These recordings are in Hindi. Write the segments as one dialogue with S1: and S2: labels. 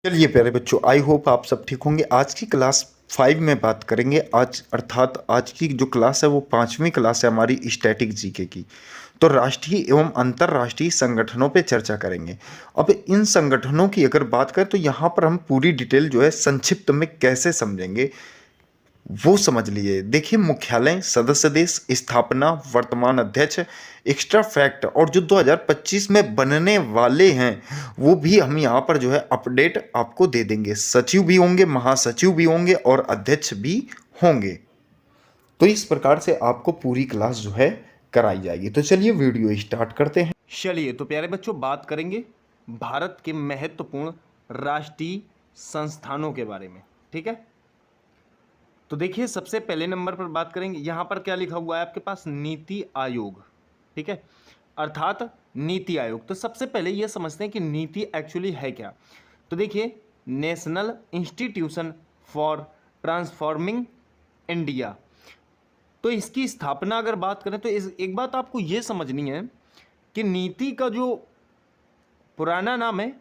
S1: चलिए प्यारे बच्चों, आई होप आप सब ठीक होंगे। आज की क्लास 5 में बात करेंगे। आज अर्थात आज की जो क्लास है वो 5वीं क्लास है हमारी स्टैटिक जीके की। तो राष्ट्रीय एवं अंतर्राष्ट्रीय संगठनों पे चर्चा करेंगे। अब इन संगठनों की अगर बात करें तो यहाँ पर हम पूरी डिटेल जो है संक्षिप्त में कैसे समझेंगे वो समझ लिए। देखिए, मुख्यालय, सदस्य देश, स्थापना, वर्तमान अध्यक्ष, एक्स्ट्रा फैक्ट और जो 2025 में बनने वाले हैं वो भी हम यहाँ पर जो है अपडेट आपको दे देंगे। सचिव भी होंगे, महासचिव भी होंगे और अध्यक्ष भी होंगे। तो इस प्रकार से आपको पूरी क्लास जो है कराई जाएगी। तो चलिए वीडियो स्टार्ट करते हैं।
S2: चलिए तो प्यारे बच्चों, बात करेंगे भारत के महत्वपूर्ण राष्ट्रीय संस्थानों के बारे में। ठीक है, तो देखिए सबसे पहले नंबर पर बात करेंगे। यहाँ पर क्या लिखा हुआ है आपके पास? नीति आयोग। ठीक है, अर्थात नीति आयोग। तो सबसे पहले ये समझते हैं कि नीति एक्चुअली है क्या। तो देखिए, national institution for transforming India. तो इसकी स्थापना अगर बात करें तो एक बात आपको ये समझनी है कि नीति का जो पुराना नाम है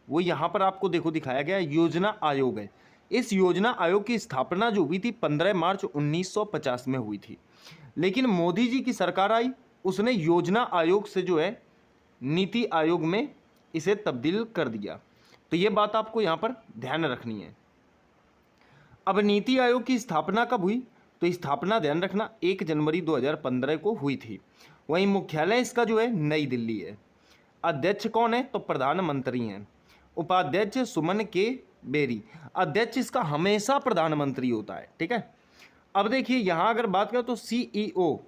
S2: वो यहाँ पर आपको देखो दिखाया गया है, योजना आयोग है। इस योजना आयोग की स्थापना जो हुई थी 15 मार्च 1950 में हुई थी। लेकिन मोदी जी की सरकार आई, उसने योजना आयोग से जो है नीति आयोग में इसे तब्दील कर दिया। तो ये बात आपको यहाँ पर ध्यान रखनी है। अब नीति आयोग की स्थापना कब हुई? तो स्थापना ध्यान रखना 1 जनवरी 2015 को हुई थी। वहीं मुख्यालय इसका जो है नई दिल्ली है। अध्यक्ष कौन है? तो प्रधानमंत्री हैं। उपाध्यक्ष सुमन के बेरी। अध्यक्ष इसका हमेशा प्रधानमंत्री होता है। ठीक है, अब देखिए यहाँ अगर बात करें तो सीईओ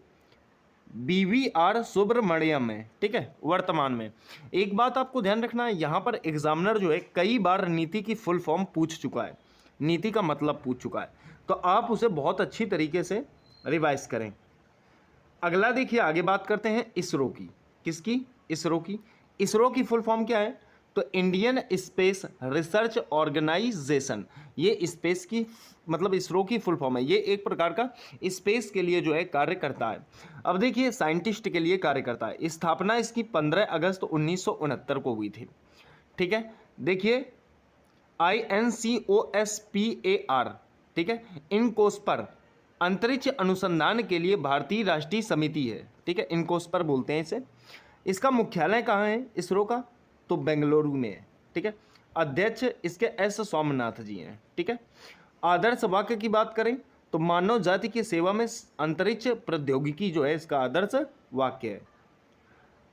S2: BVR सुब्रमण्यम है। ठीक है, वर्तमान में। एक बात आपको ध्यान रखना है, यहाँ पर एग्जामिनर जो है कई बार नीति की फुल फॉर्म पूछ चुका है, नीति का मतलब पूछ चुका है, तो आप उसे बहुत अच्छी तरीके से रिवाइज करें। अगला देखिए, आगे बात करते हैं इसरो की। किसकी? इसरो की। इसरो की फुल फॉर्म क्या है? तो इंडियन स्पेस रिसर्च ऑर्गेनाइजेशन। ये स्पेस की मतलब इसरो की फुल फॉर्म है। ये एक प्रकार का स्पेस के लिए जो है कार्य करता है। अब देखिए, साइंटिस्ट के लिए कार्य करता है। स्थापना इसकी 15 अगस्त 1969 को हुई थी। ठीक है, देखिए INCOSPAR। ठीक है, इनकोस्पर अंतरिक्ष अनुसंधान के लिए भारतीय राष्ट्रीय समिति है। ठीक है, इनकोस्पर बोलते हैं इसे। इसका मुख्यालय कहाँ है इसरो का? तो बेंगलुरु में है। ठीक है, अध्यक्ष इसके एस सोमनाथ जी हैं। ठीक है, आदर्श वाक्य की बात करें तो मानव जाति की सेवा में अंतरिक्ष प्रौद्योगिकी जो है इसका आदर्श वाक्य है।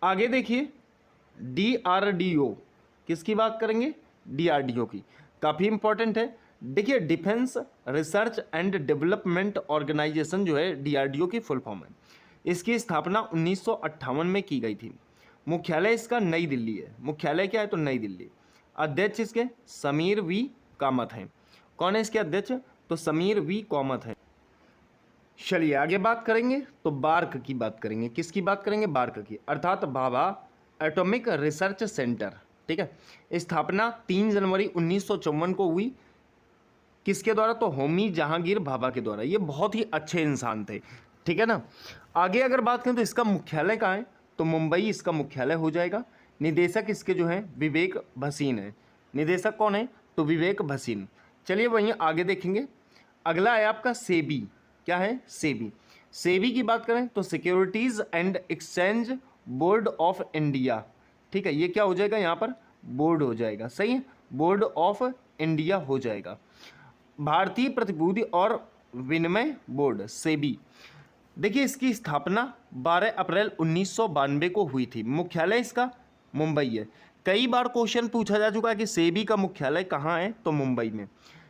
S2: आगे देखिए, DRDO। किसकी बात करेंगे? DRDO की। काफ़ी इंपॉर्टेंट है। देखिए, Defence Research and Development Organisation जो है DRDO की फुल फॉर्म है। इसकी स्थापना 1958 में की गई थी। मुख्यालय इसका नई दिल्ली है। मुख्यालय क्या है? तो नई दिल्ली। अध्यक्ष इसके समीर वी कामत हैं। कौन है इसके अध्यक्ष? तो समीर वी कामत है। चलिए आगे बात करेंगे तो बार्क की बात करेंगे। किसकी बात करेंगे? बार्क की, अर्थात भाभा एटॉमिक रिसर्च सेंटर। ठीक है, स्थापना 3 जनवरी 1954 को हुई। किसके द्वारा? तो होमी जहांगीर भाभा के द्वारा। ये बहुत ही अच्छे इंसान थे। ठीक है ना। आगे अगर बात करें तो इसका मुख्यालय कहाँ है? तो मुंबई इसका मुख्यालय हो जाएगा। निदेशक इसके जो हैं विवेक भसीन है। निदेशक कौन है? तो विवेक भसीन। चलिए वहीं आगे देखेंगे। अगला है आपका सेबी। क्या है? सेबी। सेबी की बात करें तो securities and exchange board of India. ठीक है, ये क्या हो जाएगा यहाँ पर? बोर्ड हो जाएगा। सही है, बोर्ड ऑफ इंडिया हो जाएगा। भारतीय प्रतिभूति और विनिमय बोर्ड सेबी। देखिए, इसकी स्थापना 12 अप्रैल 1992 को हुई थी। मुख्यालय इसका मुंबई है। कई बार क्वेश्चन पूछा जा चुका है कि सेबी का मुख्यालय कहाँ है? तो मुंबई में।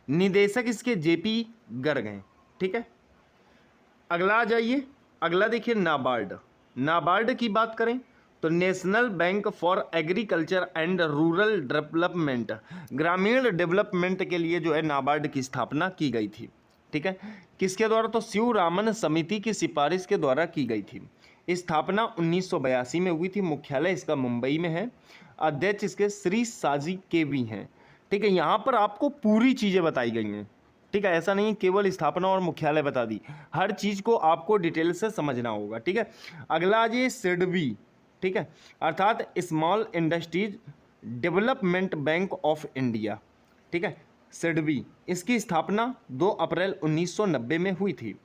S2: निदेशक इसके JP गर्ग हैं। ठीक है, अगला आ जाइए। अगला देखिए, नाबार्ड। नाबार्ड की बात करें तो national bank for agriculture and rural development. ग्रामीण डेवलपमेंट के लिए जो है नाबार्ड की स्थापना की गई थी। ठीक है, किसके द्वारा? तो शिवरामन समिति की सिफारिश के द्वारा की गई थी। स्थापना 1982 में हुई थी। मुख्यालय इसका मुंबई में है। अध्यक्ष इसके श्री साजी केवी हैं। ठीक है, यहाँ पर आपको पूरी चीज़ें बताई गई हैं। ठीक है, ऐसा नहीं केवल स्थापना और मुख्यालय बता दी, हर चीज़ को आपको डिटेल से समझना होगा। ठीक है, अगला आ जाइए सिडबी। ठीक है, अर्थात small industries development bank of India. ठीक है, सिडबी, इसकी स्थापना 2 अप्रैल 1990 में हुई थी।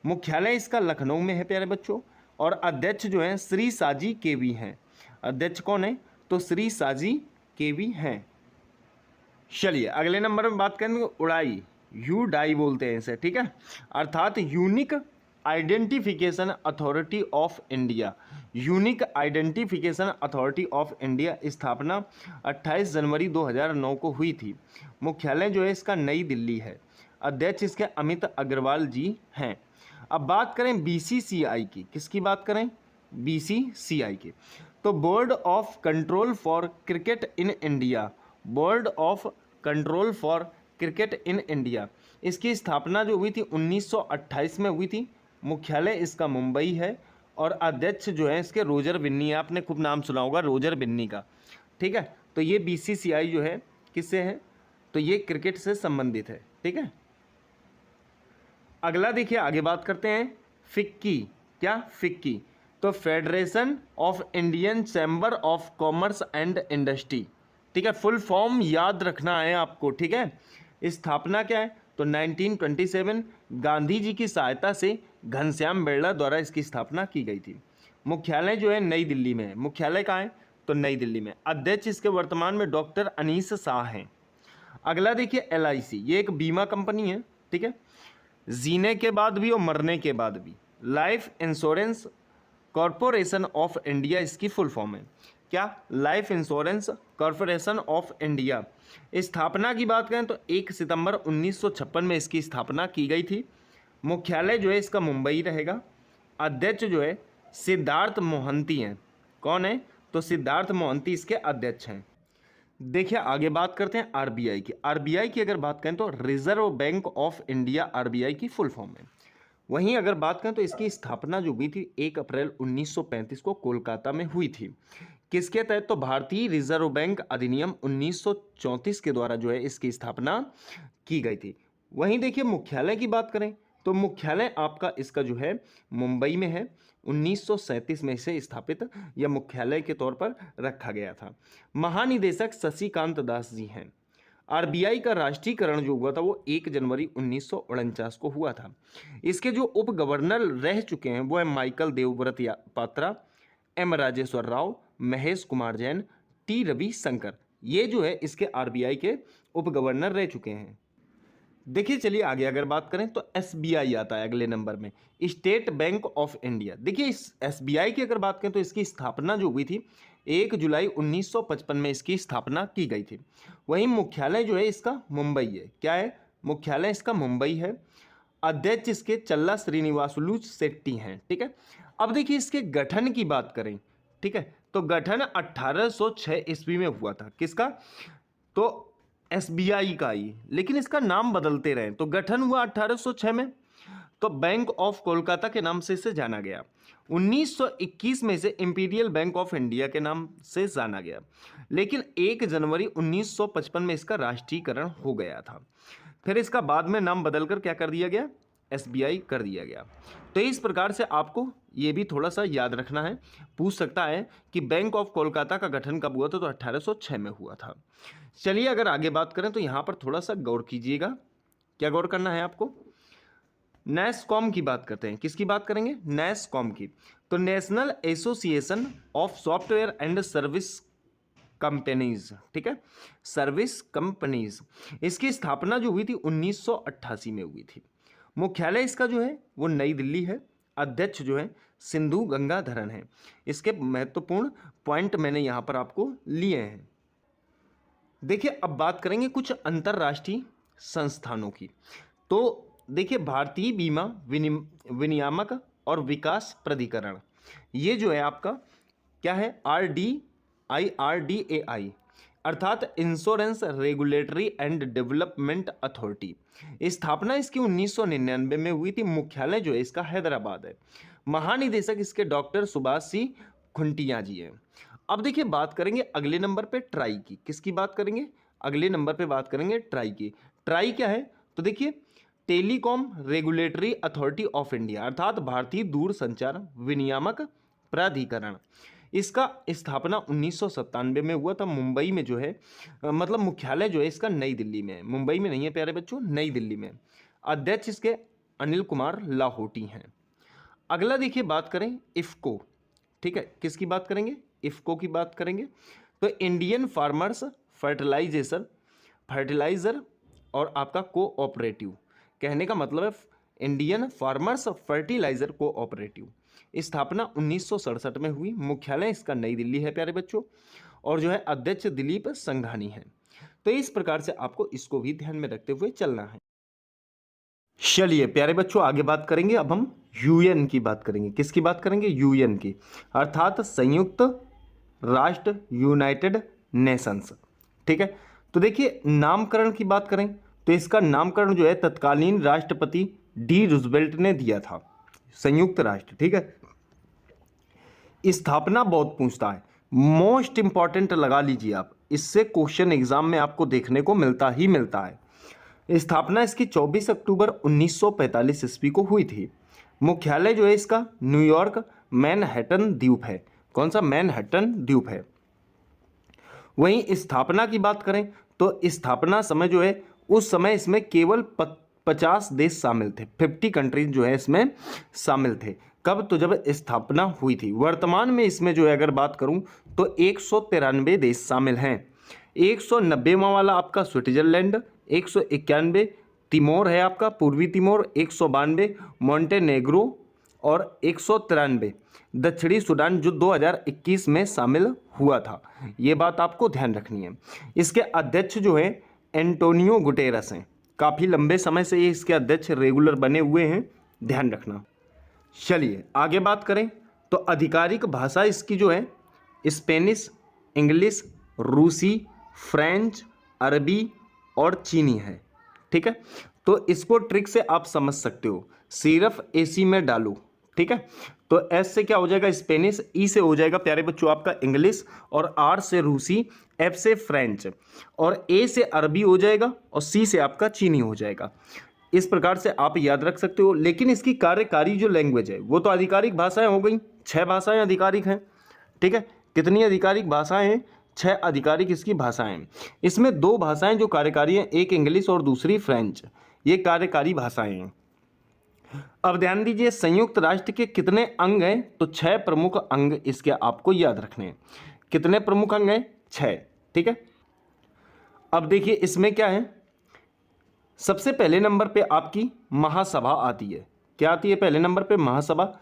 S2: मुख्यालय इसका लखनऊ में है प्यारे बच्चों, और अध्यक्ष जो हैं श्री साजी केवी हैं। अध्यक्ष कौन है? तो श्री साजी केवी हैं। चलिए अगले नंबर में बात करेंगे उड़ाई, यू डाई बोलते हैं इसे, ठीक है, अर्थात unique identification authority of India. Unique identification authority of India स्थापना 28 जनवरी 2009 को हुई थी। मुख्यालय जो है इसका नई दिल्ली है। अध्यक्ष इसके अमित अग्रवाल जी हैं। अब बात करें बीसीसीआई की, किसकी बात करें? बीसीसीआई की। तो board of control for cricket in India, board of control for cricket in India, इसकी स्थापना जो हुई थी 1928 में हुई थी। मुख्यालय इसका मुंबई है, और अध्यक्ष जो है इसके रोजर बिन्नी है। आपने खूब नाम सुना होगा रोजर बिन्नी का, ठीक है। तो ये बीसीसीआई जो है किससे है? तो ये क्रिकेट से संबंधित है, ठीक है। अगला देखिए, आगे बात करते हैं फिक्की। क्या? फिक्की, तो federation of Indian chamber of commerce and industry, ठीक है। फुल फॉर्म याद रखना है आपको, ठीक है। स्थापना क्या है? तो 1927 गांधी जी की सहायता से घनश्याम बिरला द्वारा इसकी स्थापना की गई थी। मुख्यालय जो है नई दिल्ली में है। मुख्यालय कहाँ है? तो नई दिल्ली में। अध्यक्ष इसके वर्तमान में डॉक्टर अनीस शाह हैं। अगला देखिए LIC, ये एक बीमा कंपनी है, ठीक है। जीने के बाद भी और मरने के बाद भी, life insurance corporation of India इसकी फुल फॉर्म है। क्या? Life insurance corporation of India. स्थापना की बात करें तो 1 सितंबर 1956 में इसकी स्थापना की गई थी। मुख्यालय जो है इसका मुंबई रहेगा। अध्यक्ष जो है सिद्धार्थ मोहंती हैं। कौन है? तो सिद्धार्थ मोहंती इसके अध्यक्ष हैं। देखिए आगे बात करते हैं RBI की। RBI की अगर बात करें तो reserve bank of India RBI की फुल फॉर्म है। वहीं अगर बात करें तो इसकी स्थापना जो हुई थी 1 अप्रैल 1935 को कोलकाता में हुई थी। किसके तहत? तो भारतीय रिजर्व बैंक अधिनियम 1934 के द्वारा जो है इसकी स्थापना की गई थी। वहीं देखिए मुख्यालय की बात करें तो मुख्यालय आपका इसका जो है मुंबई में है। 1937 में इसे स्थापित या मुख्यालय के तौर पर रखा गया था। महानिदेशक शशिकांत दास जी हैं। RBI का राष्ट्रीयकरण जो हुआ था वो 1 जनवरी 1949 को हुआ था। इसके जो उप गवर्नर रह चुके हैं वो है Michael Devvrat Patra, M Rajeshwar Rao, Mahesh Kumar Jain, T Ravishankar. ये जो है इसके RBI के उप गवर्नर रह चुके हैं। देखिए चलिए आगे अगर बात करें तो SBI आता है अगले नंबर में, स्टेट बैंक ऑफ इंडिया। देखिए इस SBI की अगर बात करें तो इसकी स्थापना जो हुई थी 1 जुलाई 1955 में इसकी स्थापना की गई थी। वहीं मुख्यालय जो है इसका मुंबई है। क्या है? मुख्यालय इसका मुंबई है। अध्यक्ष इसके चल्ला श्रीनिवासुलु शेट्टी हैं, ठीक है। अब देखिए इसके गठन की बात करें, ठीक है, तो गठन 1806 ईस्वी में हुआ था। किसका? तो SBI का ही, लेकिन इसका नाम बदलते रहे। तो गठन हुआ 1806 में, तो बैंक ऑफ कोलकाता के नाम से इसे जाना गया। 1921 में इसे इंपीरियल बैंक ऑफ इंडिया के नाम से जाना गया, लेकिन 1 जनवरी 1955 में इसका राष्ट्रीयकरण हो गया था। फिर इसका बाद में नाम बदलकर क्या कर दिया गया? SBI कर दिया गया। तो इस प्रकार से आपको ये भी थोड़ा सा याद रखना है। पूछ सकता है कि बैंक ऑफ कोलकाता का गठन कब हुआ था? तो 1806 में हुआ था। चलिए अगर आगे बात करें तो यहाँ पर थोड़ा सा गौर कीजिएगा। क्या गौर करना है आपको? NASSCOM की बात करते हैं। किसकी बात करेंगे? NASSCOM की। तो national association of software and service companies, ठीक है, सर्विस कंपनीज। इसकी स्थापना जो हुई थी 1988 में हुई थी। मुख्यालय इसका जो है वो नई दिल्ली है। अध्यक्ष जो है सिंधु गंगाधरन है। इसके महत्वपूर्ण पॉइंट मैंने यहाँ पर आपको लिए हैं। देखिए अब बात करेंगे कुछ अंतर्राष्ट्रीय संस्थानों की। तो देखिए भारतीय बीमा विनियामक और विकास प्राधिकरण, ये जो है आपका क्या है? RDAI अर्थात insurance regulatory and development authority. स्थापना इसकी 1999 में हुई थी। मुख्यालय जो है इसका हैदराबाद है। महानिदेशक इसके डॉक्टर सुभाष सिंह खुंटिया जी हैं। अब देखिए बात करेंगे अगले नंबर पे ट्राई की। किसकी बात करेंगे? अगले नंबर पे बात करेंगे ट्राई की। ट्राई क्या है? तो देखिए telecom regulatory authority of India अर्थात भारतीय दूरसंचार विनियामक प्राधिकरण। इसका स्थापना 1997 में हुआ था मुंबई में जो है, मतलब मुख्यालय जो है इसका नई दिल्ली में है, मुंबई में नहीं है प्यारे बच्चों, नई दिल्ली में। अध्यक्ष इसके अनिल कुमार लाहौटी हैं। अगला देखिए बात करें इफ्को, ठीक है, किसकी बात करेंगे, इफ्को की बात करेंगे। तो इंडियन फार्मर्स फर्टिलाइजर और आपका कोऑपरेटिव, कहने का मतलब है इंडियन फार्मर्स फर्टिलाइजर कोऑपरेटिव, स्थापना 1967 में हुई, मुख्यालय इसका नई दिल्ली है प्यारे बच्चों, और जो है अध्यक्ष दिलीप संघानी है। तो इस प्रकार से आपको इसको भी ध्यान में रखते हुए चलना है। चलिए प्यारे बच्चों आगे बात करेंगे, अब हम यूएन की बात करेंगे। किसकी बात करेंगे, यूएन की, अर्थात संयुक्त राष्ट्र, यूनाइटेड नेशंस, ठीक है। तो देखिए नामकरण की बात करें तो इसका नामकरण जो है तत्कालीन राष्ट्रपति डी रूजवेल्ट ने दिया था, संयुक्त राष्ट्र, ठीक है। स्थापना बहुत पूछता है, मोस्ट इंपॉर्टेंट लगा लीजिए आप, इससे क्वेश्चन एग्जाम में आपको देखने को मिलता ही मिलता है। स्थापना इसकी 24 अक्टूबर 1945 ईस्वी को हुई थी। मुख्यालय जो है इसका न्यूयॉर्क मैनहट्टन द्वीप है। कौन सा, मैनहट्टन द्वीप है। वहीं स्थापना की बात करें तो स्थापना समय जो है उस समय इसमें केवल 50 देश शामिल थे, 50 कंट्रीज जो है इसमें शामिल थे। कब, तो जब स्थापना हुई थी। वर्तमान में इसमें जो है अगर बात करूं तो 193 देश शामिल हैं। 190वां वाला आपका स्विट्जरलैंड, 191 तिमोर है आपका पूर्वी तिमोर, 192 मॉन्टेनेग्रो और 193 दक्षिणी सूडान जो 2021 में शामिल हुआ था। ये बात आपको ध्यान रखनी है। इसके अध्यक्ष जो है एंटोनियो गुटेरस हैं, काफ़ी लंबे समय से ये इसके अध्यक्ष रेगुलर बने हुए हैं, ध्यान रखना। चलिए आगे बात करें तो आधिकारिक भाषा इसकी जो है स्पेनिश, इंग्लिश, रूसी, फ्रेंच, अरबी और चीनी है, ठीक है। तो इसको ट्रिक से आप समझ सकते हो, सिर्फ एसी में डालो, ठीक है। तो एस से क्या हो जाएगा स्पेनिश, ई से हो जाएगा प्यारे बच्चों आपका इंग्लिश, और आर से रूसी, एफ से फ्रेंच, और ए से अरबी हो जाएगा, और सी से आपका चीनी हो जाएगा। इस प्रकार से आप याद रख सकते हो। लेकिन इसकी कार्यकारी जो लैंग्वेज है वो तो आधिकारिक भाषाएं हो गई, 6 भाषाएं आधिकारिक हैं, ठीक है। कितनी आधिकारिक भाषाएं हैं, 6 आधिकारिक इसकी भाषाएं हैं। इसमें 2 भाषाएं जो कार्यकारी हैं, एक इंग्लिश और दूसरी फ्रेंच, ये कार्यकारी भाषाएं हैं। अब ध्यान दीजिए संयुक्त राष्ट्र के कितने अंग हैं, तो 6 प्रमुख अंग इसके आपको याद रखने हैं। कितने प्रमुख अंग हैं, 6, ठीक है। अब देखिए इसमें क्या है, सबसे पहले नंबर पे आपकी महासभा आती है। क्या आती है पहले नंबर पे, महासभा।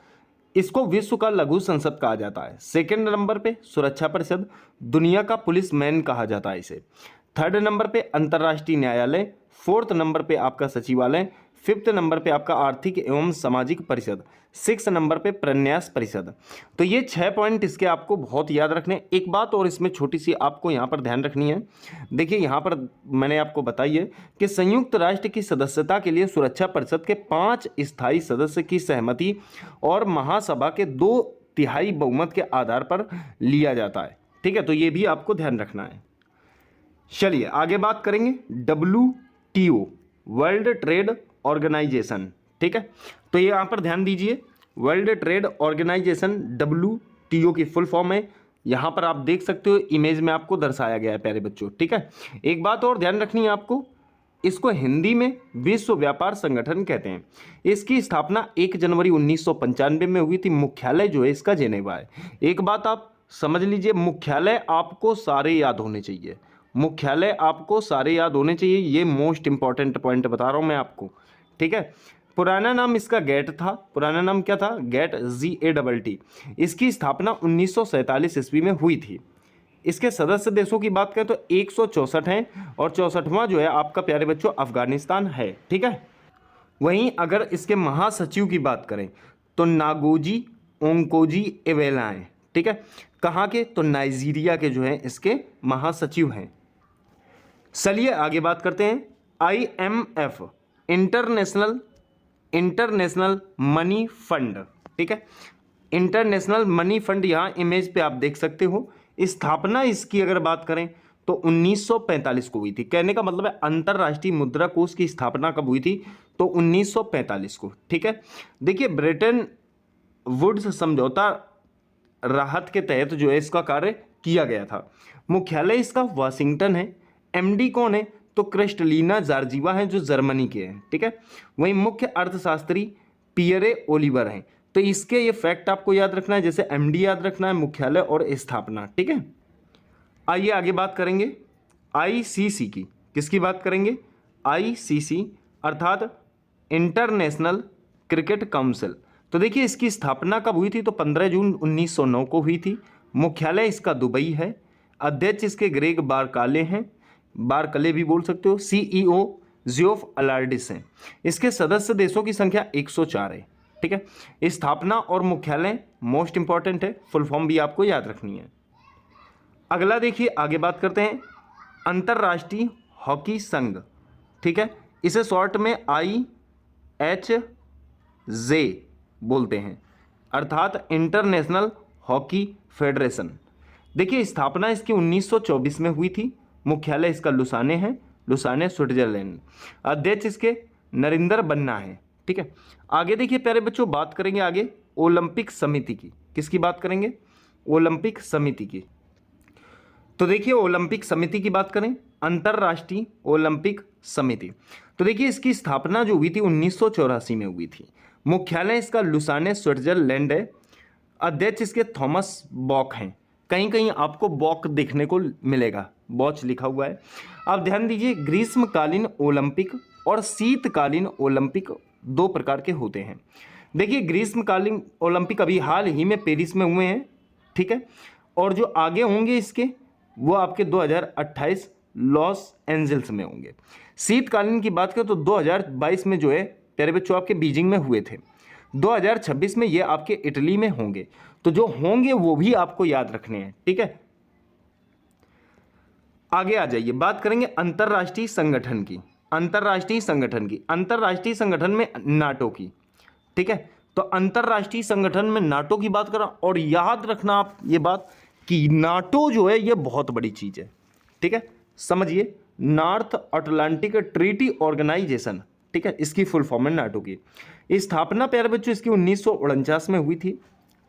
S2: इसको विश्व का लघु संसद कहा जाता है। सेकंड नंबर पे सुरक्षा परिषद, दुनिया का पुलिस मैन कहा जाता है इसे। थर्ड नंबर पे अंतर्राष्ट्रीय न्यायालय, फोर्थ नंबर पे आपका सचिवालय, फिफ्थ नंबर पे आपका आर्थिक एवं सामाजिक परिषद, 6 नंबर पे प्रन्यास परिषद। तो ये 6 पॉइंट इसके आपको बहुत याद रखने। एक बात और इसमें छोटी सी आपको यहाँ पर ध्यान रखनी है। देखिए यहाँ पर मैंने आपको बताई है कि संयुक्त राष्ट्र की सदस्यता के लिए सुरक्षा परिषद के 5 स्थायी सदस्य की सहमति और महासभा के 2/3 बहुमत के आधार पर लिया जाता है, ठीक है। तो ये भी आपको ध्यान रखना है। चलिए आगे बात करेंगे WTO, वर्ल्ड ट्रेड ऑर्गेनाइजेशन, ठीक है। तो ये यहाँ पर ध्यान दीजिए, वर्ल्ड ट्रेड ऑर्गेनाइजेशन WTO की फुल फॉर्म है। यहाँ पर आप देख सकते हो, इमेज में आपको दर्शाया गया है प्यारे बच्चों, ठीक है। एक बात और ध्यान रखनी है आपको, इसको हिंदी में विश्व व्यापार संगठन कहते हैं। इसकी स्थापना 1 जनवरी 1995 में हुई थी। मुख्यालय जो है इसका जेनेवा है। एक बात आप समझ लीजिए, मुख्यालय आपको सारे याद होने चाहिए, मुख्यालय आपको सारे याद होने चाहिए। ये मोस्ट इंपॉर्टेंट पॉइंट बता रहा हूँ मैं आपको, ठीक है। पुराना नाम इसका गेट था, पुराना नाम क्या था, गेट, GATT। इसकी स्थापना 1947 ईस्वी में हुई थी। इसके सदस्य देशों की बात करें तो 164 हैं, और 64वां जो है आपका प्यारे बच्चों अफगानिस्तान है, ठीक है। वहीं अगर इसके महासचिव की बात करें तो नागोजी ओंकोजी एवेला हैं, ठीक है। कहाँ के, तो नाइजीरिया के जो हैं इसके महासचिव हैं। चलिए आगे बात करते हैं IMF, इंटरनेशनल मनी फंड, ठीक है। इंटरनेशनल मनी फंड यहाँ इमेज पे आप देख सकते हो। स्थापना इसकी अगर बात करें तो 1945 को हुई थी। कहने का मतलब है अंतर्राष्ट्रीय मुद्रा कोष की स्थापना कब हुई थी, तो 1945 को, ठीक है। देखिए ब्रेटन वुड्स समझौता राहत के तहत जो है इसका कार्य किया गया था। मुख्यालय इसका वाशिंगटन है। एमडी कौन है? तो क्रिस्टलीना जॉर्जीवा है जो जर्मनी के हैं, ठीक है। वहीं मुख्य अर्थशास्त्री पियरे ओलिवर हैं। तो इसके ये फैक्ट आपको याद रखना है, जैसे एमडी याद रखना है, मुख्यालय और स्थापना, ठीक है। आइए आगे बात करेंगे आईसीसी की। किसकी बात करेंगे? आईसीसी अर्थात इंटरनेशनल क्रिकेट काउंसिल। तो देखिए इसकी स्थापना कब हुई थी? तो 15 जून 1909 को हुई थी। मुख्यालय इसका दुबई है। अध्यक्ष इसके ग्रेग बारकाले हैं, बारकले भी बोल सकते हो। सीईओ जियोफ अलार्डिस हैं। इसके सदस्य देशों की संख्या 104 है, ठीक है। स्थापना और मुख्यालय मोस्ट इंपॉर्टेंट है, फुल फॉर्म भी आपको याद रखनी है। अगला देखिए, आगे बात करते हैं अंतर्राष्ट्रीय हॉकी संघ, ठीक है। इसे शॉर्ट में IHJ बोलते हैं, अर्थात इंटरनेशनल हॉकी फेडरेशन। देखिए स्थापना इसकी 1924 में हुई थी। मुख्यालय इसका लुसाने है, लुसाने स्विट्जरलैंड। अध्यक्ष इसके नरेंद्र बन्ना है, ठीक है। आगे देखिए प्यारे बच्चों, बात करेंगे आगे ओलंपिक समिति की। किसकी बात करेंगे? ओलंपिक समिति की। तो देखिए ओलंपिक समिति की बात करें, अंतर्राष्ट्रीय ओलंपिक समिति। तो देखिए इसकी स्थापना जो हुई थी 1984 में हुई थी। मुख्यालय इसका लुसाने स्विट्जरलैंड है। अध्यक्ष इसके थॉमस बॉक हैं। कहीं कहीं आपको बॉक देखने को मिलेगा, बॉच लिखा हुआ है। अब ध्यान दीजिए, ग्रीष्मकालीन ओलंपिक और शीतकालीन ओलंपिक दो प्रकार के होते हैं। देखिए ग्रीष्मकालीन ओलंपिक अभी हाल ही में पेरिस में हुए हैं, ठीक है। और जो आगे होंगे इसके वो आपके 2028 लॉस एंजल्स में होंगे। शीतकालीन की बात करें तो 2022 में जो है प्यारे बच्चों आपके बीजिंग में हुए थे। 2026 में ये आपके इटली में होंगे। तो जो होंगे वो भी आपको याद रखने हैं, ठीक है। आगे आ जाइए, बात करेंगे अंतर्राष्ट्रीय संगठन की। अंतर्राष्ट्रीय संगठन में नाटो की, ठीक है। तो अंतर्राष्ट्रीय संगठन में नाटो की बात करें, और याद रखना आप ये बात कि नाटो जो है ये बहुत बड़ी चीज है, ठीक है। समझिए, नॉर्थ अटलांटिक ट्रीटी ऑर्गेनाइजेशन, ठीक है, इसकी फुल फॉर्म है नाटो की। स्थापना प्यारे बच्चों इसकी 1949 में हुई थी,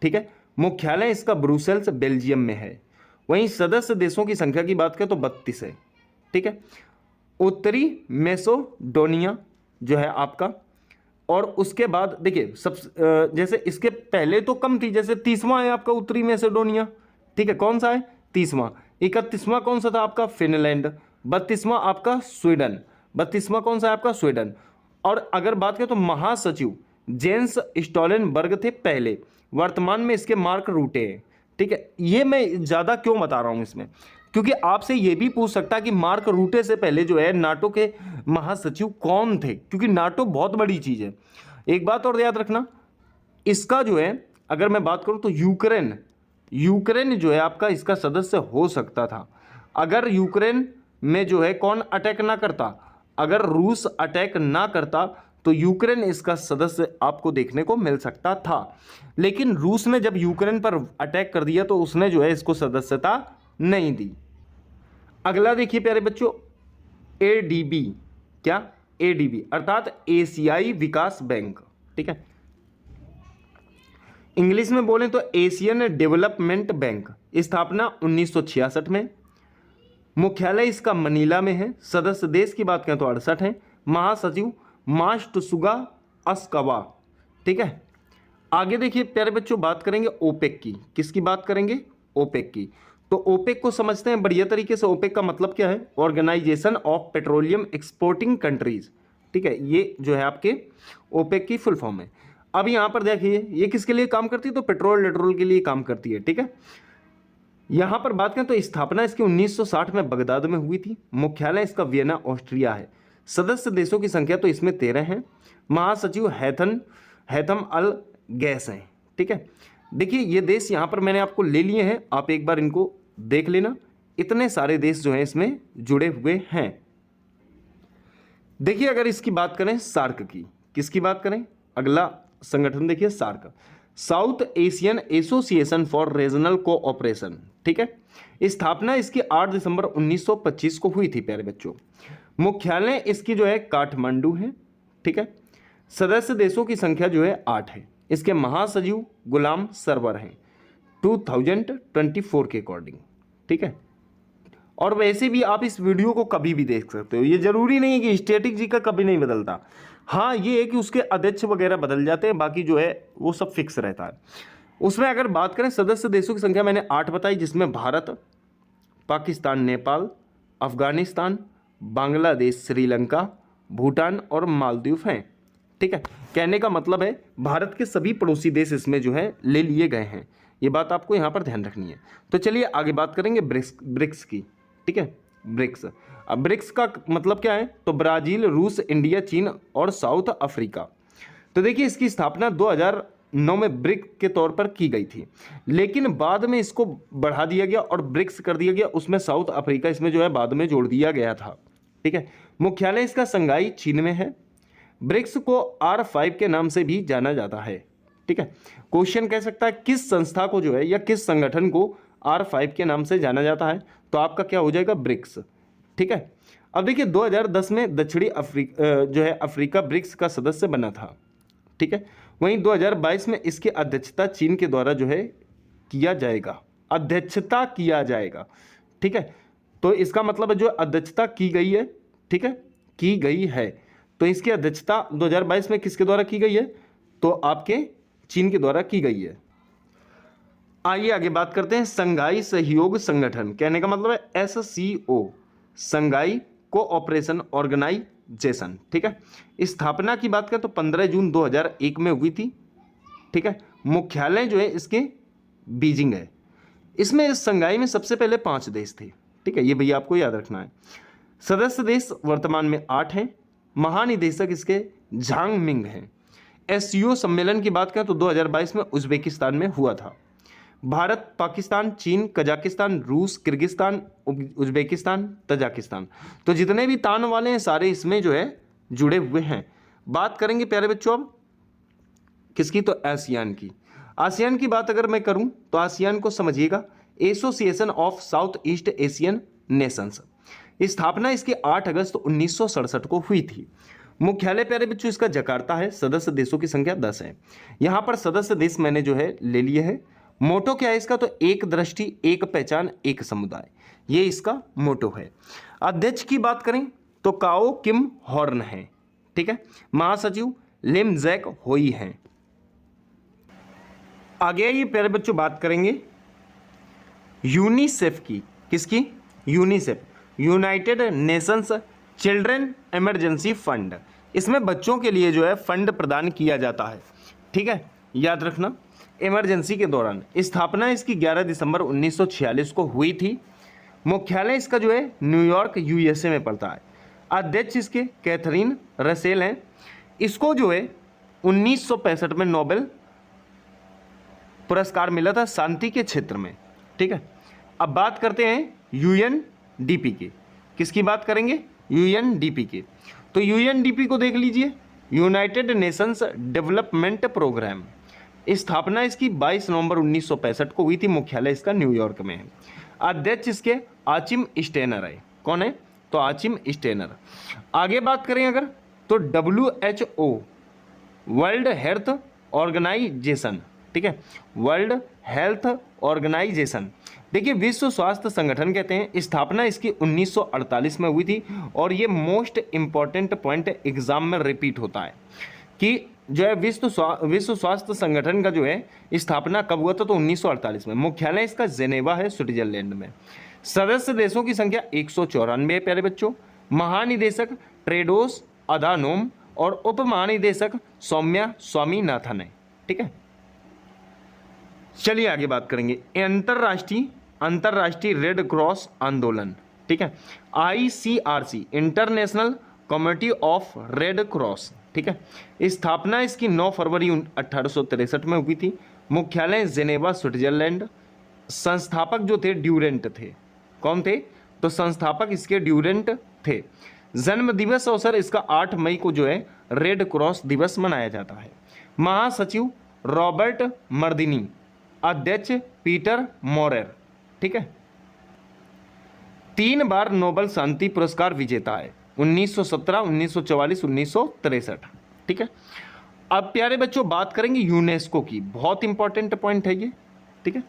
S2: ठीक है। मुख्यालय इसका ब्रुसेल्स बेल्जियम में है। वहीं सदस्य देशों की संख्या की बात करें तो 32 है, ठीक है। उत्तरी मैसेडोनिया जो है आपका, और उसके बाद देखिए सब जैसे इसके पहले तो कम थी, जैसे 30वां है आपका उत्तरी मैसेडोनिया, ठीक है। कौन सा है? 30वां। 31वां कौन सा था आपका? फिनलैंड। 32वां आपका स्वीडन। 32वां कौन सा है आपका? स्वीडन। और अगर बात करें तो महासचिव जेंस स्टोलनबर्ग थे पहले, वर्तमान में इसके मार्क रूटे हैं, ठीक है। ये मैं ज़्यादा क्यों बता रहा हूँ इसमें, क्योंकि आपसे ये भी पूछ सकता है कि मार्क रूटे से पहले जो है नाटो के महासचिव कौन थे, क्योंकि नाटो बहुत बड़ी चीज़ है। एक बात और याद रखना, इसका जो है अगर मैं बात करूँ तो यूक्रेन जो है आपका इसका सदस्य हो सकता था, अगर यूक्रेन में जो है कौन अटैक ना करता, अगर रूस अटैक ना करता तो यूक्रेन इसका सदस्य आपको देखने को मिल सकता था। लेकिन रूस ने जब यूक्रेन पर अटैक कर दिया तो उसने जो है इसको सदस्यता नहीं दी। अगला देखिए प्यारे बच्चों, एडीबी। क्या? एडीबी अर्थात एशियाई विकास बैंक, ठीक है। इंग्लिश में बोलें तो एशियन डेवलपमेंट बैंक। स्थापना 1966 में। मुख्यालय इसका मनीला में है। सदस्य देश की बात करें तो 68 है। महासचिव मास्टसुगा अस्कावा, ठीक है। आगे देखिए प्यारे बच्चों, बात करेंगे ओपेक की। किसकी बात करेंगे? ओपेक की। तो ओपेक को समझते हैं बढ़िया तरीके से। ओपेक का मतलब क्या है? Organization of Petroleum Exporting Countries, ठीक है। ये जो है आपके ओपेक की फुल फॉर्म है। अब यहाँ पर देखिए ये किसके लिए काम करती है? तो पेट्रोल के लिए काम करती है, ठीक है। यहाँ पर बात करें तो स्थापना इसकी 1960 में बगदाद में हुई थी। मुख्यालय इसका वियना ऑस्ट्रिया है। सदस्य देशों की संख्या तो इसमें 13 है। महासचिव हैथम अल गैस हैं, ठीक है। देखिए ये देश यहाँ पर मैंने आपको ले लिए हैं, आप एक बार इनको देख लेना। इतने सारे देश जो हैं इसमें जुड़े हुए हैं। देखिए अगर इसकी बात करें सार्क की, किसकी बात करें? अगला संगठन देखिए SAARC, South Asian Association for Regional Cooperation, ठीक है। स्थापना इसकी 8 दिसंबर 1925 को हुई थी प्यारे बच्चों। मुख्यालय इसकी जो है काठमांडू है, ठीक है। सदस्य देशों की संख्या जो है 8 है। इसके महासचिव गुलाम सरवर हैं। 2024 के अकॉर्डिंग, ठीक है। और वैसे भी आप इस वीडियो को कभी भी देख सकते हो, ये जरूरी नहीं है कि स्टैटिक जी का कभी नहीं बदलता। हाँ, ये है कि उसके अध्यक्ष वगैरह बदल जाते हैं, बाकी जो है वो सब फिक्स रहता है। उसमें अगर बात करें सदस्य देशों की संख्या मैंने 8 बताई, जिसमें भारत, पाकिस्तान, नेपाल, अफगानिस्तान, बांग्लादेश, श्रीलंका, भूटान और मालदीव हैं, ठीक है। कहने का मतलब है भारत के सभी पड़ोसी देश इसमें जो है ले लिए गए हैं, ये बात आपको यहाँ पर ध्यान रखनी है। तो चलिए आगे बात करेंगे ब्रिक्स की, ठीक है। ब्रिक्स, अब ब्रिक्स का मतलब क्या है, तो ब्राजील, रूस, इंडिया, चीन और साउथ अफ्रीका। तो देखिए इसकी स्थापना 2009 में ब्रिक के तौर पर की गई थी, लेकिन बाद में इसको बढ़ा दिया गया और ब्रिक्स कर दिया गया, उसमें साउथ अफ्रीका इसमें जो है बाद में जोड़ दिया गया था, ठीक है। मुख्यालय इसका शंघाई, चीन में है। ब्रिक्स को R5 के नाम से भी जाना जाता है, ठीक है। क्वेश्चन कह सकता है किस संस्था को जो है या किस संगठन को R5 के नाम से जाना जाता है, तो आपका क्या हो जाएगा, ब्रिक्स, ठीक है। अब देखिए 2010 में दक्षिणी अफ्रीका जो है अफ्रीका ब्रिक्स का सदस्य बना था, ठीक है। वहीं 2022 में इसकी अध्यक्षता चीन के द्वारा जो है किया जाएगा, अध्यक्षता किया जाएगा, ठीक है। तो इसका मतलब है जो अध्यक्षता की गई है, ठीक है, की गई है, तो इसकी अध्यक्षता 2022 में किसके द्वारा की गई है, तो आपके चीन के द्वारा की गई है। आइए आगे बात करते हैं शंघाई सहयोग संगठन, कहने का मतलब है SCO, शंघाई कोऑपरेशन ऑर्गेनाइजेशन, ठीक है। स्थापना की बात करें तो 15 जून 2001 में हुई थी, ठीक है। मुख्यालय जो है इसके बीजिंग है। इसमें इस शंघाई में सबसे पहले 5 देश थे, ठीक है, ये भैया आपको याद रखना है। सदस्य देश वर्तमान में 8 हैं। महानिदेशक इसके झांग मिंग हैं। SCO सम्मेलन की बात करें तो 2022 में उज्बेकिस्तान में हुआ था। भारत, पाकिस्तान, चीन, कजाकिस्तान, रूस, किर्गिस्तान, उज्बेकिस्तान, तजाकिस्तान, तो जितने भी तान वाले हैं सारे इसमें जो है जुड़े हुए हैं। बात करेंगे प्यारे बच्चों अब किसकी, तो आसियान की। आसियान की बात अगर मैं करूं तो आसियान को समझिएगा, association of south east Asian Nations. स्थापना इसकी 8 अगस्त 1967 को हुई थी। मुख्यालय प्यारे बच्चों इसका जकार्ता है। सदस्य देशों की संख्या 10 है। यहाँ पर सदस्य देश मैंने जो है ले लिए है। मोटो क्या है इसका, तो एक दृष्टि, एक पहचान, एक समुदाय, ये इसका मोटो है। अध्यक्ष की बात करें तो काओ किम हॉर्न है, ठीक है। महासचिव लिम जैक होई हैं। आगे ये प्यारे बच्चों बात करेंगे यूनिसेफ की, किसकी, UNICEF, United Nations children emergency fund. इसमें बच्चों के लिए जो है फंड प्रदान किया जाता है, ठीक है, याद रखना, इमरजेंसी के दौरान। स्थापना इसकी 11 दिसंबर 1946 को हुई थी। मुख्यालय इसका जो है न्यूयॉर्क USA में पड़ता है। अध्यक्ष इसके कैथरीन रसेल हैं। इसको जो है 1965 में नोबेल पुरस्कार मिला था शांति के क्षेत्र में, ठीक है। अब बात करते हैं UNDP की, किसकी बात करेंगे, UNDP की। तो UNDP को देख लीजिए, यूनाइटेड नेशंस डेवलपमेंट प्रोग्राम। स्थापना इसकी 22 नवंबर 1965 को हुई थी। मुख्यालय इसका न्यूयॉर्क में है। अध्यक्ष इसके आचिम स्टेनर है। कौन है, तो आचिम स्टेनर। आगे बात करें अगर तो WHO वर्ल्ड हेल्थ ऑर्गेनाइजेशन, ठीक है, वर्ल्ड हेल्थ ऑर्गेनाइजेशन। देखिए विश्व स्वास्थ्य संगठन कहते हैं। स्थापना इसकी 1948 में हुई थी और ये मोस्ट इंपॉर्टेंट पॉइंट एग्जाम में रिपीट होता है कि जो है विश्व स्वास्थ्य संगठन का जो है स्थापना कब हुआ था, तो 1948 में। मुख्यालय इसका जेनेवा है, स्विट्जरलैंड में। सदस्य देशों की संख्या 194 है प्यारे बच्चों। महानिदेशक ट्रेडोस अधानोम और उप महानिदेशक सौम्या स्वामीनाथन है, ठीक है। चलिए आगे बात करेंगे अंतरराष्ट्रीय रेड क्रॉस आंदोलन, ठीक है, ICRC, international committee of red cross, ठीक है। स्थापना इसकी 9 फरवरी 1863 में हुई थी। मुख्यालय जेनेवा, स्विट्जरलैंड। संस्थापक जो थे ड्यूरेंट थे। कौन थे, तो संस्थापक इसके ड्यूरेंट थे। जन्म दिवस अवसर इसका 8 मई को जो है रेड क्रॉस दिवस मनाया जाता है। महासचिव रॉबर्ट मर्दिनी। अध्यक्ष पीटर मोरेर, ठीक है। 3 बार नोबेल शांति पुरस्कार विजेता है, 1917, 1944, 1963, ठीक है। अब प्यारे बच्चों बात करेंगे यूनेस्को की। बहुत इंपॉर्टेंट पॉइंट है ये, ठीक है।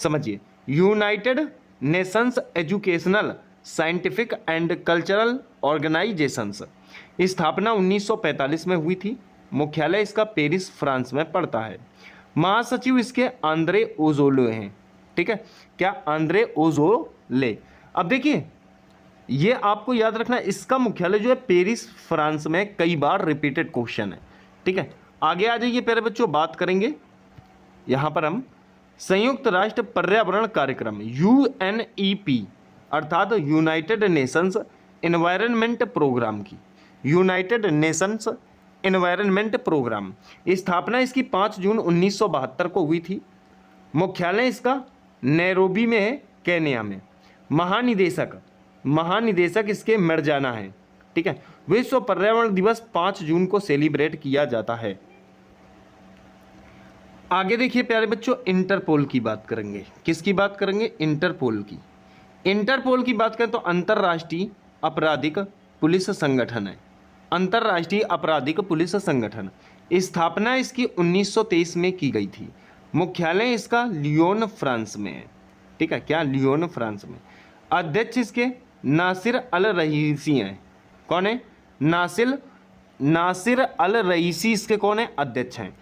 S2: समझिए, United Nations educational scientific and cultural organisations, स्थापना 1945 में हुई थी। मुख्यालय इसका पेरिस फ्रांस में पड़ता है। महासचिव इसके आंद्रे ओजोले हैं। ठीक है, क्या? Andre Azoulay. अब देखिए, ये आपको याद रखना, इसका मुख्यालय जो है पेरिस फ्रांस में, कई बार रिपीटेड क्वेश्चन है। ठीक है, आगे आ जाइए प्यारे बच्चों, बात करेंगे यहां पर हम संयुक्त राष्ट्र पर्यावरण कार्यक्रम UNEP अर्थात यूनाइटेड नेशंस एनवायरनमेंट प्रोग्राम की। यूनाइटेड नेशंस एनवायरनमेंट प्रोग्राम, स्थापना इसकी 5 जून 1972 को हुई थी। मुख्यालय इसका नैरोबी में है, केन्या में। महानिदेशक इसके मरजाना है। ठीक है, विश्व पर्यावरण दिवस 5 जून को सेलिब्रेट किया जाता है। आगे देखिए प्यारे बच्चों, इंटरपोल की बात करेंगे। किसकी बात करेंगे? इंटरपोल की। इंटरपोल की बात करें तो अंतर्राष्ट्रीय आपराधिक पुलिस संगठन है। अंतर्राष्ट्रीय आपराधिक पुलिस संगठन, स्थापना इसकी 1923 में की गई थी। मुख्यालय इसका लियोन फ्रांस में है। ठीक है, क्या? लियोन फ्रांस में। अध्यक्ष इसके नासिर अल रईसी हैं। कौन है? नासिर अल रईसी इसके कौन है? अध्यक्ष हैं।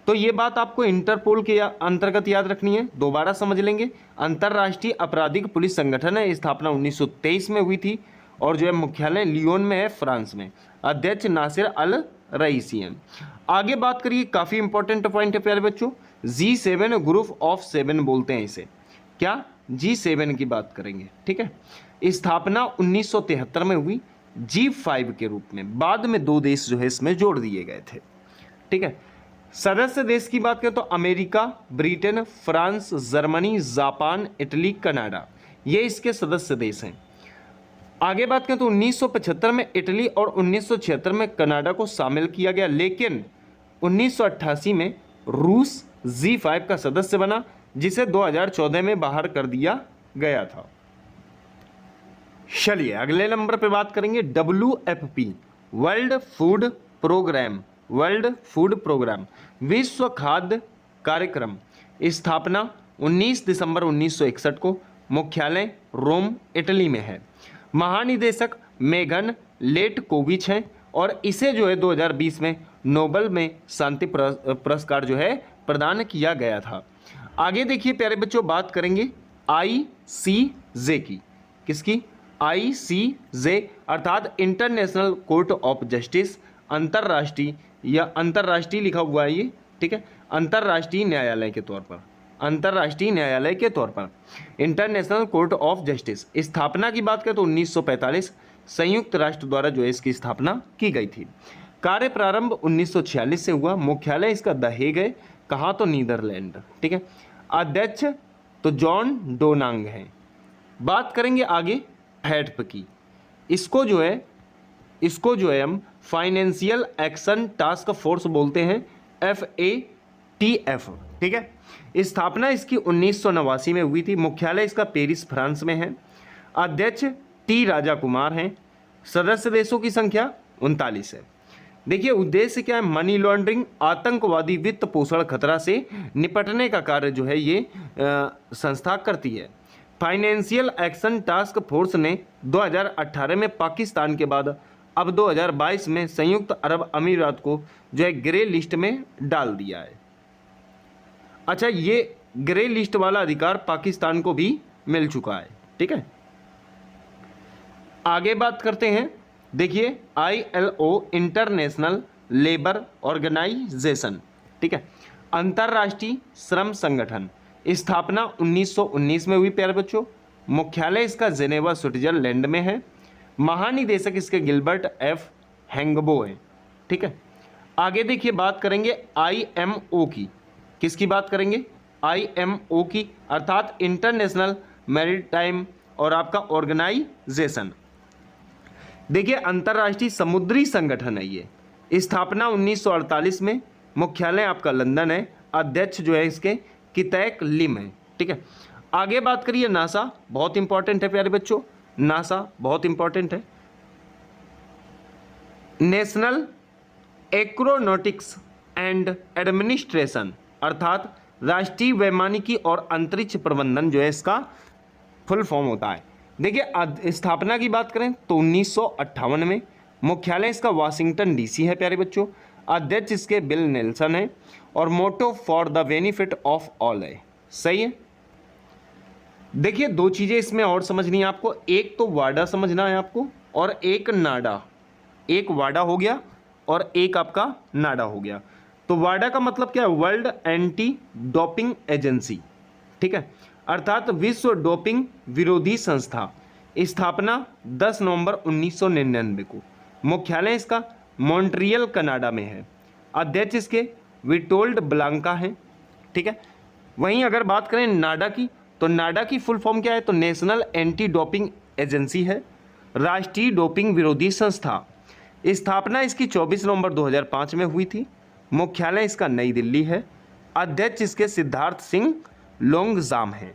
S2: तो ये बात आपको इंटरपोल के अंतर्गत याद रखनी है, दोबारा समझ लेंगे। अंतर्राष्ट्रीय आपराधिक पुलिस संगठन है, स्थापना 1923 में हुई थी और जो है मुख्यालय लियोन में है, फ्रांस में। अध्यक्ष नासिर अल रईसी हैं। आगे बात करिए, काफी इंपॉर्टेंट पॉइंट है प्यारे बच्चों, G7 ग्रुप ऑफ 7 बोलते हैं इसे। क्या? G7 की बात करेंगे। ठीक है, स्थापना 1973 में हुई G5 के रूप में। बाद में 2 देश जो है इसमें जोड़ दिए गए थे। ठीक है, सदस्य देश की बात करें तो America, Britain, France, Germany, Japan, Italy, Canada, ये इसके सदस्य देश हैं। आगे बात करें तो 1975 में इटली और 1976 में कनाडा को शामिल किया गया, लेकिन 1988 में रूस G5 का सदस्य बना, जिसे 2014 में बाहर कर दिया गया था। चलिए अगले नंबर पे बात करेंगे WFP, World Food Programme. World Food Programme, विश्व खाद्य कार्यक्रम, स्थापना 19 दिसंबर 1961 को। मुख्यालय रोम, इटली में है। महानिदेशक मेघन लेटकोविच हैं और इसे जो है 2020 में नोबेल में शांति पुरस्कार जो है प्रदान किया गया था। आगे देखिए प्यारे बच्चों, बात करेंगे ICJ की। किसकी? ICJ अर्थात इंटरनेशनल कोर्ट ऑफ जस्टिस, अंतर्राष्ट्रीय या अंतर्राष्ट्रीय लिखा हुआ है ये। ठीक है, अंतर्राष्ट्रीय न्यायालय के तौर पर, अंतर्राष्ट्रीय न्यायालय के तौर पर इंटरनेशनल कोर्ट ऑफ जस्टिस। स्थापना की बात करें तो 1945 संयुक्त राष्ट्र द्वारा जो है इसकी स्थापना की गई थी। कार्य प्रारंभ 1946 से हुआ। मुख्यालय इसका द हेग है। कहाँ? तो नीदरलैंड। ठीक है, अध्यक्ष तो जॉन डोनांग हैं। बात करेंगे आगे हैडप की। इसको जो है हम फाइनेंशियल एक्शन टास्क फोर्स बोलते हैं, FATF। ठीक है, स्थापना इसकी 1989 में हुई थी। मुख्यालय इसका पेरिस फ्रांस में है। अध्यक्ष T राजा कुमार हैं। सदस्य देशों की संख्या 39 है। देखिए उद्देश्य क्या है? मनी लॉन्ड्रिंग, आतंकवादी वित्त पोषण खतरा से निपटने का कार्य जो है ये संस्था करती है। फाइनेंशियल एक्शन टास्क फोर्स ने 2018 में पाकिस्तान के बाद अब 2022 में संयुक्त अरब अमीरात को जो है ग्रे लिस्ट में डाल दिया है। अच्छा, ये ग्रे लिस्ट वाला अधिकार पाकिस्तान को भी मिल चुका है। ठीक है, आगे बात करते हैं। देखिए ILO इंटरनेशनल लेबर ऑर्गेनाइजेशन। ठीक है, अंतर्राष्ट्रीय श्रम संगठन, स्थापना 1919 में हुई प्यारे बच्चों। मुख्यालय इसका जेनेवा स्विट्जरलैंड में है। महानिदेशक इसके गिलबर्ट F हैंगबो है। ठीक है, आगे देखिए बात करेंगे IMO की। किसकी बात करेंगे? IMO की अर्थात इंटरनेशनल मैरीटाइम और आपका ऑर्गेनाइजेशन। देखिए अंतर्राष्ट्रीय समुद्री संगठन है ये। स्थापना 1948 में। मुख्यालय आपका लंदन है। अध्यक्ष जो है इसके कितैक लिम है। ठीक है, आगे बात करिए नासा। बहुत इंपॉर्टेंट है प्यारे बच्चों, नासा बहुत इंपॉर्टेंट है। नेशनल एरोनॉटिक्स एंड एडमिनिस्ट्रेशन अर्थात राष्ट्रीय वैमानिकी और अंतरिक्ष प्रबंधन जो है इसका फुल फॉर्म होता है। देखिए स्थापना की बात करें तो 1958 में। मुख्यालय इसका वाशिंगटन डीसी है प्यारे बच्चों। अध्यक्ष इसके बिल नेल्सन है और motto for the benefit of all है। सही है। देखिए दो चीज़ें इसमें और समझनी है आपको, एक तो वाडा समझना है आपको और एक नाडा। एक वाडा हो गया और एक आपका नाडा हो गया। तो वाडा का मतलब क्या है? वर्ल्ड एंटी डोपिंग एजेंसी, ठीक है, अर्थात विश्व डोपिंग विरोधी संस्था। स्थापना 10 नवंबर 1999 को। मुख्यालय इसका मॉन्ट्रियल कनाडा में है। अध्यक्ष इसके विटोल्ड ब्लांका हैं, ठीक है। वहीं अगर बात करें नाडा की, तो नाडा की फुल फॉर्म क्या है? तो नेशनल एंटी डोपिंग एजेंसी है, राष्ट्रीय डोपिंग विरोधी संस्था। स्थापना इसकी 24 नवंबर 2005 में हुई थी। मुख्यालय इसका नई दिल्ली है। अध्यक्ष इसके सिद्धार्थ सिंह लोंगजाम हैं।